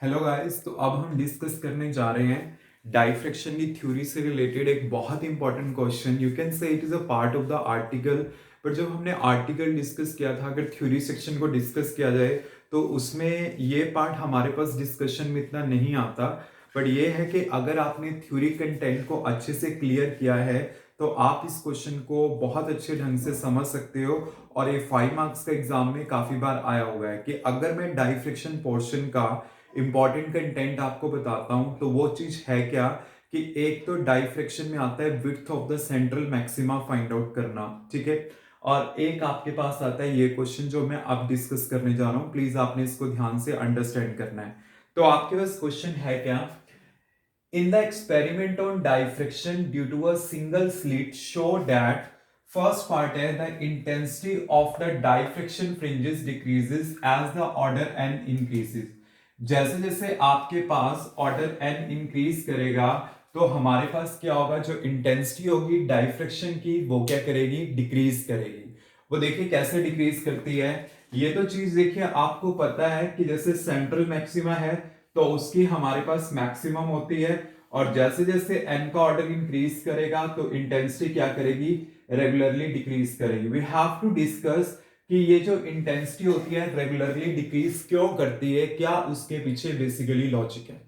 Hello guys, तो अब हम डिस्कस करने जा रहे हैं डाइफ्रैक्शन की थ्योरी से रिलेटेड एक बहुत important question. You can say it is a part of the article. पर जब हमने आर्टिकल डिस्कस किया था, अगर थ्योरी सेक्शन को डिस्कस किया जाए तो उसमें ये पार्ट हमारे पास डिस्कशन में इतना नहीं आता। बट ये है कि अगर आपने थ्योरी कंटेंट को अच्छे से क्लियर किया है तो आप इस क्वेश्चन को बहुत अच्छे ढंग से समझ सकते हो। और ये 5 मार्क्स का एग्जाम में काफी बार आया हुआ है कि अगर मैं डाइफ्रैक्शन पोर्शन का इंपॉर्टेंट कंटेंट आपको बताता हूं तो वो चीज है क्या कि एक तो डाइफ्रैक्शन में आता है width of the central maxima find out करना, ठीक है। और एक आपके पास आता है ये क्वेश्चन जो मैं अब डिस्कस करने जा रहा हूं, प्लीज आपने इसको ध्यान से अंडरस्टैंड करना है। तो आपके पास क्वेश्चन है क्या, in the experiment on diffraction due to a single slit show that first part है the intensity of the diffraction fringes decreases as the order n increases। जैसे जैसे आपके पास ऑर्डर n इंक्रीज करेगा तो हमारे पास क्या होगा, जो इंटेंसिटी होगी डाइफ्रैक्शन की वो क्या करेगी, डिक्रीज करेगी। वो देखिए कैसे डिक्रीज करती है। ये तो चीज देखिए आपको पता है कि जैसे सेंट्रल मैक्सिमा है तो उसकी हमारे पास मैक्सिमम होती है, और जैसे जैसे n का ऑर्डर इंक्रीज करेगा तो इंटेंसिटी क्या करेगी, रेगुलरली डिक्रीज करेगी। वी हैव टू डिस्कस कि ये जो इंटेंसिटी होती है रेगुलरली डिक्रीज क्यों करती है, क्या उसके पीछे बेसिकली लॉजिक है।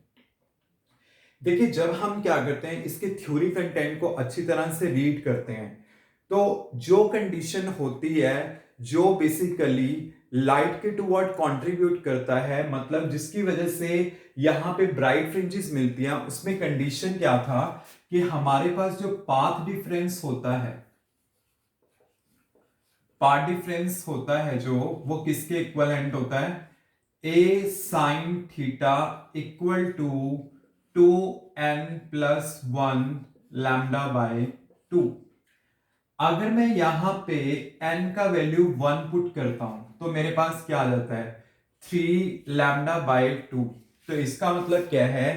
देखिए जब हम क्या करते हैं, इसके थ्योरी कंटेंट को अच्छी तरह से रीड करते हैं तो जो कंडीशन होती है जो बेसिकली लाइट के टुवर्ड कंट्रीब्यूट करता है, मतलब जिसकी वजह से यहां पे ब्राइट फ्रिंजेस मिलती हैं, उसमें कंडीशन क्या था कि हमारे पास जो पाथ डिफरेंस होता है, पाथ डिफरेंस होता है जो वो किसके इक्वलेंट होता है, A sine theta equal to 2n+1 lambda by 2। अगर मैं यहां पे n का वैल्यू 1 पुट करता हूं तो मेरे पास क्या आ जाता है, 3 λ/2। तो इसका मतलब क्या है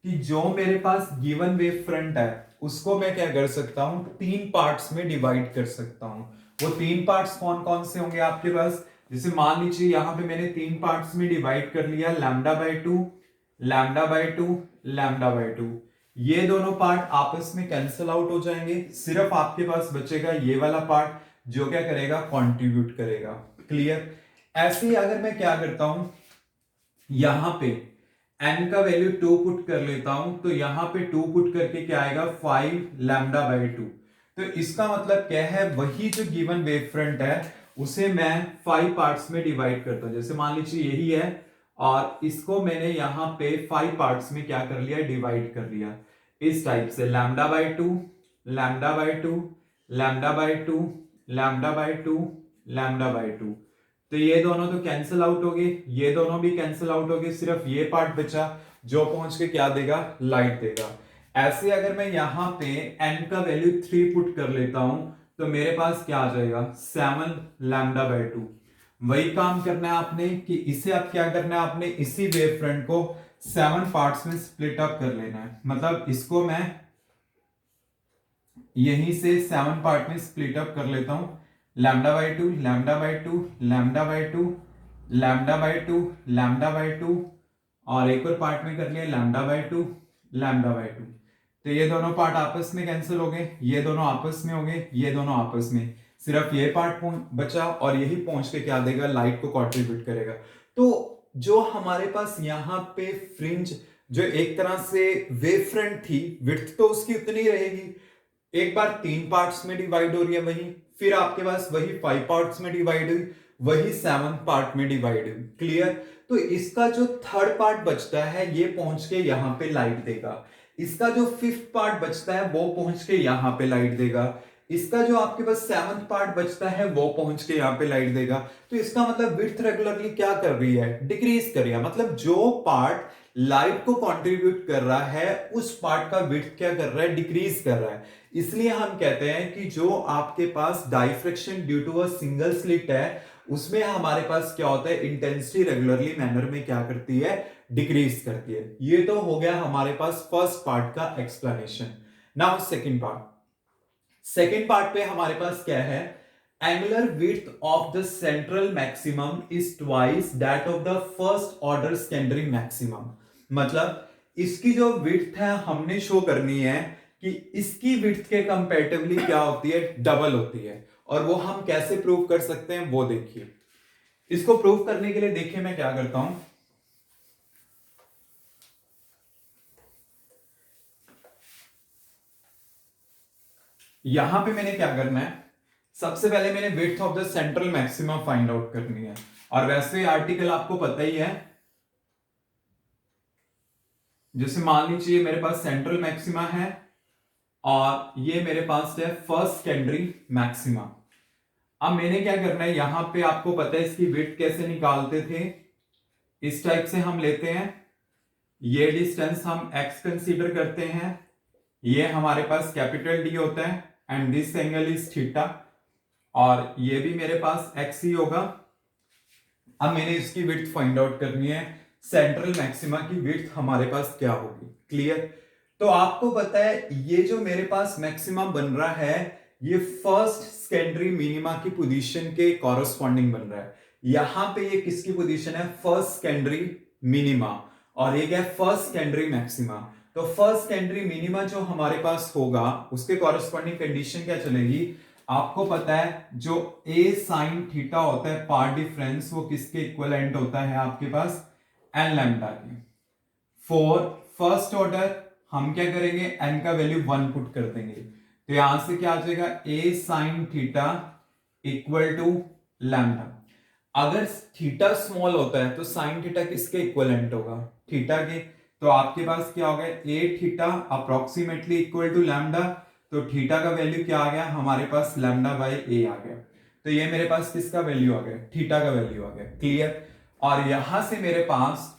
कि जो मेरे पास गिवन वेव फ्रंट है उसको मैं क्या कर सकता हूं, 3 पार्ट्स में डिवाइड कर सकता हूं। वो 3 पार्ट्स कौन कौन से होंगे आपके पास, जैसे मान लीजिए यहां पे मैंने 3 पार्ट्स में डिवाइड कर लिया, λ/2, λ/2, λ/2। ये दोनों पार्ट आपस में कैंसिल आउट हो जाएंगे, सिर्फ आपके पास बचेगा ये वाला पार्ट जो क्या करेगा, कंट्रीब्यूट करेगा। क्लियर। ऐसे ही अगर मैं क्या करता हूं, यहां पे n का वैल्यू 2 पुट कर लेता हूं तो यहां पे 2 पुट करके क्या आएगा, 5 λ/2। तो इसका मतलब क्या है, वही जो गिवन वेव फ्रंट है उसे मैं 5 पार्ट्स में डिवाइड करता हूं। जैसे मान लीजिए यही है और इसको मैंने यहां पे 5 पार्ट्स में क्या कर लिया, डिवाइड कर लिया इस टाइप से, λ/2, λ/2, λ/2, λ/2, λ/2। तो ये दोनों तो कैंसिल आउट हो गए, ये दोनों भी कैंसिल आउट हो गए, सिर्फ ये पार्ट बचा जो पहुंच के क्या देगा, लाइट देगा। ऐसे अगर मैं यहां पे n का वैल्यू 3 पुट कर लेता हूं तो मेरे पास क्या आ जाएगा, 7 λ/2। वही काम करना है आपने कि इसे आप क्या करना है, आपने इसी वेव फ्रंट को 7 पार्ट्स में स्प्लिट अप कर लेना है। मतलब इसको मैं यहीं से 7 पार्ट में स्प्लिट अप कर लेता हूं, λ/2, λ/2, λ/2, λ/2, λ/2, और एक और पार्ट में कर लिया λ/2, λ/2। तो ये दोनों पार्ट आपस में कैंसिल हो गए, ये दोनों आपस में हो गए, ये दोनों आपस में, सिर्फ ये पार्ट बचा और यही पहुंच के क्या देगा, लाइट को कंट्रीब्यूट करेगा। तो जो हमारे पास यहाँ पे फ्रिंज जो एक तरह से वेव फ्रंट थी, विड्थ तो उसकी उतनी रहेगी, एक बार 3 पार्ट्स में डिवाइड हो रही है, वही फिर आपके पास वही 5 पार्ट्स में डिवाइड हुई, वही 7 पार्ट में डिवाइड हुई। क्लियर। तो इसका जो थर्ड पार्ट बचता है ये पहुंच के यहां पे लाइट देगा, इसका जो फिफ्थ पार्ट बचता है वो पहुंच के यहां पे लाइट देगा, इसका जो आपके पास 7th पार्ट बचता है वो पहुंच के यहां पे लाइट देगा। तो इसका मतलब विड्थ रेगुलरली क्या कर रही है, डिक्रीज कर रही है। मतलब जो पार्ट लाइट को कंट्रीब्यूट कर रहा है उस पार्ट का विड्थ क्या कर रहा है, डिक्रीज कर रहा है। इसलिए हम कहते हैं कि जो आपके पास diffraction due to a single slit है उसमें हमारे पास क्या होता है, इंटेंसिटी रेगुलरली मैनर में क्या करती है, डिक्रीज करती है। ये तो हो गया हमारे पास फर्स्ट पार्ट का explanation. Now second part. Second part पे हमारे पास क्या है, angular width of the central maximum is twice that of the first order secondary maximum। मतलब इसकी जो width है हमने शो करनी है कि इसकी width के कंपैरेटिवली क्या होती है, डबल होती है। और वो हम कैसे प्रूव कर सकते हैं वो देखिए। इसको प्रूव करने के लिए देखिए मैं क्या करता हूं। यहां पे मैंने क्या करना है, सबसे पहले मैंने width of the central maxima find out करनी है। और वैसे आर्टिकल आपको पता ही है, जैसे मान लीजिए मेरे पास सेंट्रल मैक्सिमा है और ये मेरे पास है फर्स्ट सेकेंडरी मैक्सिमा। अब मैंने क्या करना है, यहां पे आपको पता है इसकी विड्थ कैसे निकालते थे, इस टाइप से हम लेते हैं, ये डिस्टेंस हम x कंसीडर करते हैं, ये हमारे पास कैपिटल D होता है and this angle is theta, और ये भी मेरे पास x ही होगा। अब मैंने इसकी विड्थ फाइंड आउट करनी है, सेंट्रल मैक्सिमा की विड्थ हमारे पास क्या होगी। क्लियर? तो आपको पता है ये जो मेरे पास मैक्सिमा बन रहा है ये फर्स्ट सेकेंडरी मिनिमा की पोजीशन के कॉरस्पॉन्डिंग बन रहा है। यहां पे ये किसकी पोजीशन है, फर्स्ट सेकेंडरी मिनिमा, और ये क्या है, फर्स्ट सेकेंडरी मैक्सिमा। तो फर्स्ट सेकेंडरी मिनिमा जो हमारे पास होगा उसके कॉरस्पॉन्डिंग कंडीशन क्या चलेगी, आपको पता है जो a sin थीटा होता है पार्ट डिफरेंस, वो किसके इक्विवेलेंट होता है आपके पास, n लैम्डा के। फॉर फर्स्ट ऑर्डर हम क्या करेंगे, n का वैल्यू 1 पुट कर देंगे, तो यहां से क्या आ जाएगा, a sin theta equal to lambda. अगर थीटा स्मॉल होता है तो साइन थीटा किसके इक्विवेलेंट होगा, थीटा के। तो आपके पास क्या होगा, a theta approximately equal to lambda, तो थीटा का वैल्यू क्या आ गया हमारे पास, लैम्डा बाई a आ गया। तो ये मेरे पास किसका वैल्यू आ गया, थीटा का वैल्यू आ गया। क्लियर? और यहां से मेरे पास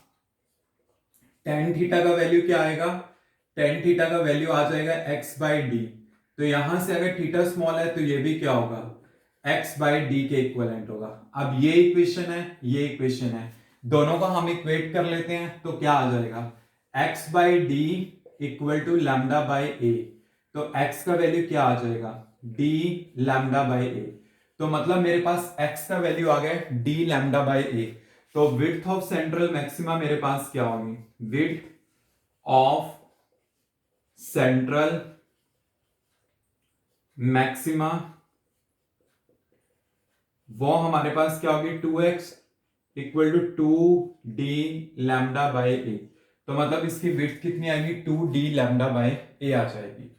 टेन थीटा का वैल्यू क्या आएगा, टेन थीटा का वैल्यू आ जाएगा x बाई डी। तो यहां से अगर थीटा स्मॉल है तो ये भी क्या होगा, x बाई डी के इक्विवेलेंट होगा। अब ये इक्वेशन है, ये इक्वेशन है, दोनों को हम इक्वेट कर लेते हैं तो क्या आ जाएगा, x by D equal to lambda by A. तो x का वैल्यू क्या आ जाएगा, d लैम्डा बाई ए। तो मतलब मेरे पास x का वैल्यू आ गया d लैम्डा बाई ए। तो विड्थ ऑफ सेंट्रल मैक्सिमा मेरे पास क्या होगी, विड्थ ऑफ सेंट्रल मैक्सिमा वो हमारे पास क्या होगी, 2x equal to 2d lambda by A. तो मतलब इसकी विड्थ कितनी आएगी, 2d लैम्डा बाई ए आ जाएगी।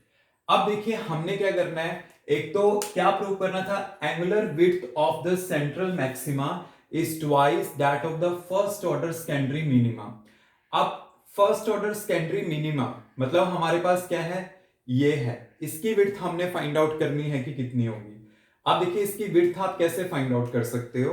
अब देखिए हमने क्या करना है, एक तो क्या प्रूव करना था, angular width of the central maxima is twice that of the first order secondary minima. अब फर्स्ट ऑर्डर सेकेंडरी मिनिमा मतलब हमारे पास क्या है, ये है, इसकी विड्थ हमने फाइंड आउट करनी है कि कितनी होगी। अब देखिए इसकी विड्थ आप कैसे फाइंड आउट कर सकते हो,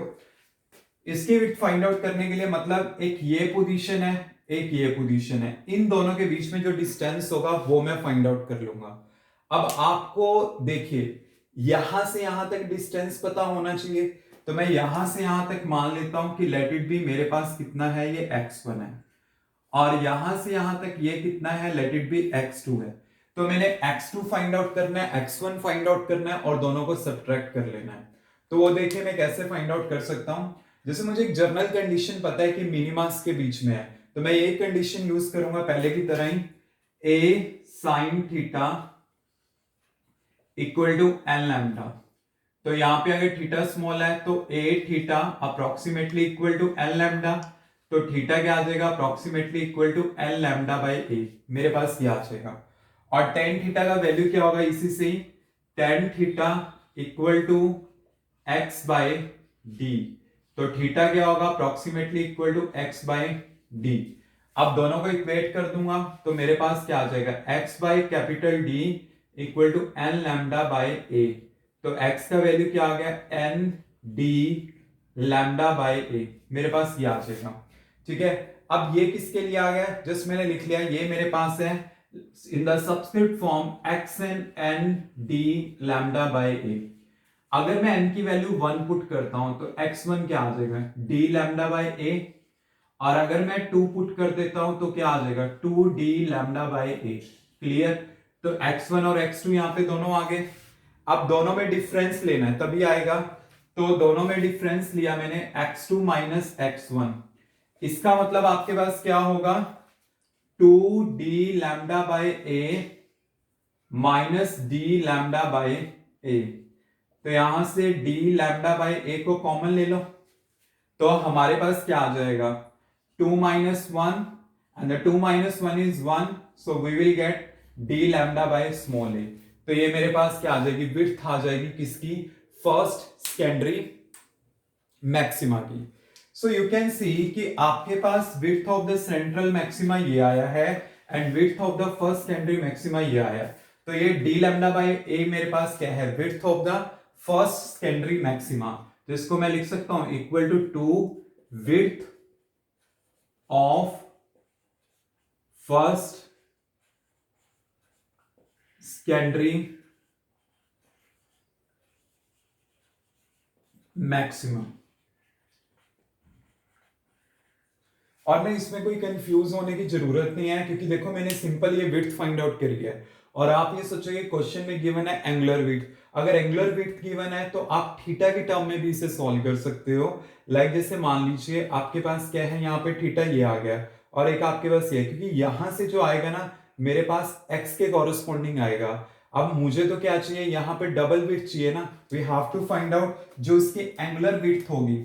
इसकी विड्थ फाइंड आउट करने के लिए मतलब एक ये पोजीशन है, एक ये पोजीशन है, इन दोनों के बीच में जो डिस्टेंस होगा वो मैं फाइंड आउट कर लूंगा। अब आपको देखिए यहां से यहां तक डिस्टेंस पता होना चाहिए, तो मैं यहां से यहां तक मान लेता हूं कि लेट इट बी मेरे पास कितना है, ये x1 है, और यहां से यहां तक ये कितना है, लेट इट बी x2 है। तो मैंने x2 फाइंड आउट करना है, x1 फाइंड आउट करना है और दोनों को सब्ट्रैक्ट कर लेना है। तो वो देखिए मैं कैसे फाइंड आउट कर सकता हूं, जैसे मुझे एक जनरल कंडीशन पता है कि मिनिमास के बीच में है, तो मैं ये कंडीशन यूज करूंगा पहले की तरह ही, a sin theta equal to N lambda. तो यहां पे अगर थीटा स्मॉल है तो a theta approximately equal to N lambda, तो थीटा क्या आ जाएगा, approximately equal to N lambda by A, मेरे पास ये आ जाएगा। और टेन थीटा का वैल्यू क्या होगा, इसी से ही tan theta equal to X by D. तो थीटा क्या होगा, approximately equal to X by D. अब दोनों को इक्वेट कर दूंगा तो मेरे पास क्या आ जाएगा, X by capital D equal to N lambda by A. तो x का वैल्यू क्या आ गया, N D lambda by A, मेरे पास ये आ जाएगा। ठीक है, अब ये किसके लिए आ गया, जस्ट मैंने लिख लिया, ये मेरे पास है in the subscript form X N N D lambda by A. अगर मैं n की वैल्यू 1 पुट करता हूं तो x1 क्या आ जाएगा, d लैम्डा बाई a, और अगर मैं 2 पुट कर देता हूं तो क्या आ जाएगा, 2d lambda by a। Clear? तो x1 और x2 यहां पे दोनों आ गए। अब दोनों में डिफरेंस लेना है तभी आएगा। तो दोनों में डिफरेंस लिया मैंने x2 माइनस x1, इसका मतलब आपके पास क्या होगा 2d lambda by a minus d lambda by a। तो यहां से d लैम्डा बाय a को कॉमन ले लो, तो हमारे पास क्या आ जाएगा 2 minus 1 and the 2 minus 1 is 1, so we will get d lambda by small a। तो ये मेरे पास क्या आ जाएगी, विड्थ आ जाएगी किसकी, फर्स्ट सेकेंडरी मैक्सिमा की। सो यू कैन सी कि आपके पास width of the central maxima ये आया है and width of the first secondary maxima ये आया है। तो ये d लैम्डा बाय a मेरे पास क्या है, width of the first secondary maxima. तो इसको मैं लिख सकता हूं equal to width of first secondary maximum. और मैं इसमें कोई कंफ्यूज होने की जरूरत नहीं है, क्योंकि देखो मैंने सिंपल ये विड्थ फाइंड आउट करी है। और आप ये सोचोगे क्वेश्चन में गिवन है एंगुलर विड्थ, अगर एंगुलर विड्थ गिवन है तो आप थीटा के टर्म में भी इसे सॉल्व कर सकते हो। लाइक जैसे मान लीजिए आपके पास क्या है, यहाँ पे थीटा ये आ गया और एक आपके पास ये, क्योंकि यहां से जो आएगा ना मेरे पास एक्स के कॉरेस्पॉन्डिंग आएगा। अब मुझे तो क्या चाहिए, यहाँ पे डबल विड्थ चाहिए ना, we have to find out जो इसकी एंगुलर विड्थ होगी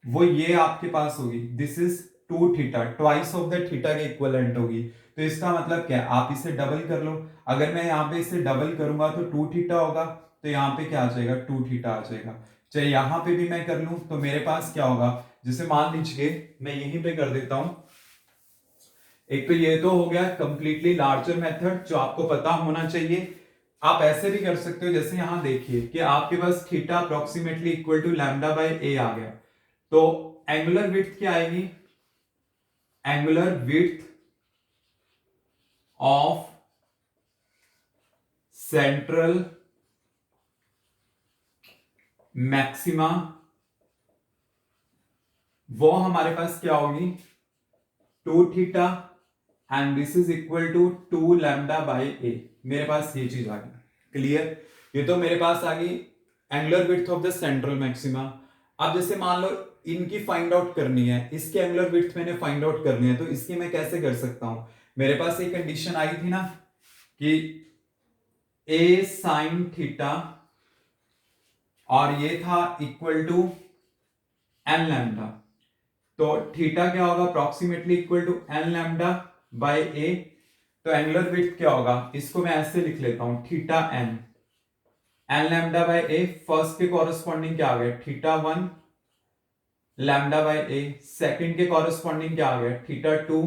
वो ये आपके पास होगी, this is 2 theta, twice of the theta के इक्विवेलेंट होगी। तो इसका मतलब क्या है, आप इसे डबल कर लो। अगर मैं यहाँ पे इसे डबल करूंगा तो 2 थीटा होगा, तो यहाँ पे क्या आ जाएगा 2 थीटा आ जाएगा। चाहे यहाँ पे भी मैं कर लूं तो मेरे पास क्या होगा, जैसे मान लीजिए मैं यहीं पे कर देता हूं। एक तो ये तो हो गया कंप्लीटली लार्जर मेथड जो आपको पता होना चाहिए। आप ऐसे भी कर सकते हो, जैसे यहां देखिए कि आपके पास theta approximately equal to lambda by A आ गया, तो एंगुलर विड्थ क्या आएगी, angular width of central maxima वो हमारे पास क्या होगी 2 theta and this is equal to 2 lambda by A. मेरे पास ये चीज आ गई, क्लियर। ये तो मेरे पास आ गई angular width of the central maxima. अब जैसे मान लो इनकी फाइंड आउट करनी है, इसकी एंगुलर विड्थ मैंने फाइंड आउट करनी है, तो इसकी मैं कैसे कर सकता हूं, मेरे पास एक कंडीशन आई थी ना कि a साइन थीटा और ये था इक्वल टू एन लैम्डा, तो थीटा क्या होगा approximately equal to N lambda by A. तो एंगुलर विड्थ क्या होगा, इसको मैं ऐसे लिख लेता हूं theta N, N lambda by A, first के कॉरेस्पॉन्डिंग क्या आ गया theta 1 lambda by A, second के कॉरेस्पॉन्डिंग क्या आ गया theta 2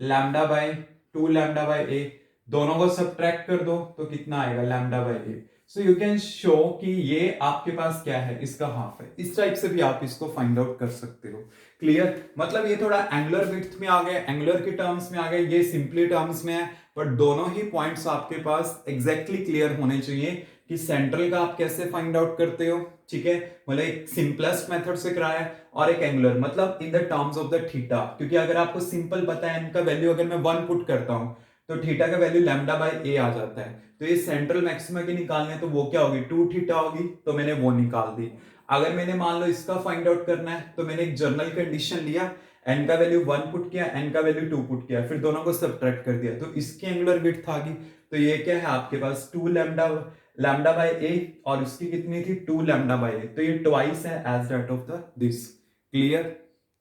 lambda by 2 lambda by A. दोनों को सब्ट्रैक्ट कर दो तो कितना आएगा lambda by A. So you can show कि ये आपके पास क्या है, इसका हाफ है। इस टाइप से भी आप इसको फाइंड आउट कर सकते हो, क्लियर। मतलब ये थोड़ा एंगुलर विड्थ में आ गया, एंगुलर के टर्म्स में आ गया, ये सिंपली टर्म्स में है, बट दोनों ही पॉइंट्स आपके पास एग्जैक्टली क्लियर होने चाहिए कि सेंट्रल का आप कैसे फाइंड आउट करते हो, ठीक है। मतलब एक सिंपलेस्ट मेथड से कराया और एक एंगुलर, मतलब in the terms of the theta, क्योंकि अगर आपको सिंपल पता है इनका वैल्यू अगर मैं 1 पुट करता हूं तो थीटा का वैल्यू लैम्डा बाय ए आ जाता है। तो ये सेंट्रल मैक्सिमा की निकालने तो वो क्या होगी 2 थीटा होगी, तो मैंने वो निकाल दी। अगर मैंने मान लो इसका फाइंड आउट करना है तो मैंने एक जनरल कंडीशन लिया, एन का वैल्यू 1 पुट किया, एन का वैल्यू 2 पुट किया, फिर दोनों को सब्ट्रैक्ट कर दिया, तो इसकी एंगुलर विड्थ आ गई। तो ये क्या है आपके पास 2 लैम्डा लैम्डा बाय ए और उसकी कितनी थी 2 लैम्डा बाय ए, तो ये ट्वाइस है as that of the this, clear.